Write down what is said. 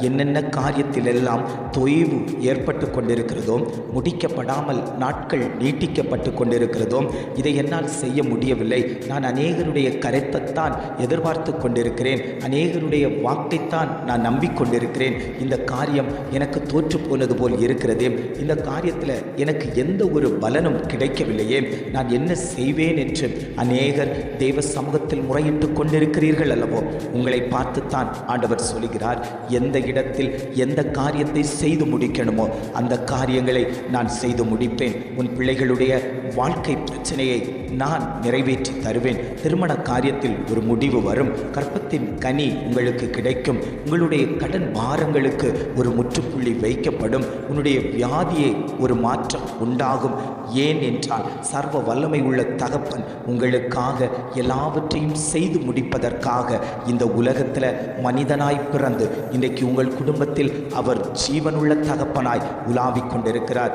என்னென்ன காரியத்திலெல்லாம் தொய்வு ஏற்பட்டு கொண்டிருக்கிறதோ, முடிக்கப்படாமல் நாட்கள் நீட்டிக்கப்பட்டு கொண்டிருக்கிறதோ, இதை என்னால் செய்ய முடியவில்லை, நான் அநேகருடைய கருத்தைத்தான் எதிர்பார்த்து கொண்டிருக்கிறேன், அநேகருடைய வாக்கைத்தான் நான் நம்பிக்கொண்டிருக்கிறேன், இந்த காரியம் எனக்கு தோற்று போனது போல் இருக்கிறதே, இந்த காரியத்தில் எனக்கு எந்த ஒரு பலனும் கிடைக்கவில்லையே, நான் என்ன செய்வேன் என்று அநேகர் தேவ சமூகத்தில் முறையிட்டு கொண்டிருக்கிறீர்கள் அல்லவோ. உங்களை பார்த்துத்தான் ஆண்டவர் சொல்கிறார், எந்த இடத்தில் எந்த காரியத்தை செய்து முடிக்கணுமோ அந்த காரியங்களை நான் செய்து முடிப்பேன். உன் பிள்ளைகளுடைய வாழ்க்கை பிரச்சனையை நான் நிறைவேற்றி தருவேன். திருமண காரியத்தில் ஒரு முடிவு வரும். கற்பத்தின் கனி உங்களுக்கு கிடைக்கும். உங்களுடைய கடன் பாரங்களுக்கு ஒரு முற்றுப்புள்ளி வைக்கப்படும். உன்னுடைய வியாதியை ஒரு மாற்றம் உண்டாகும். ஏன் என்றால் சர்வ வல்லமை உள்ள தகப்பன் உங்களுக்காக எல்லாவற்றையும் செய்து முடிப்பதற்காக இந்த உலகத்தில் மனிதனாய் பிறந்து இன்றைக்கு உங்கள் குடும்பத்தில் அவர் ஜீவனுள்ள தகப்பனாய் உலாவிக் கொண்டிருக்கிறார்.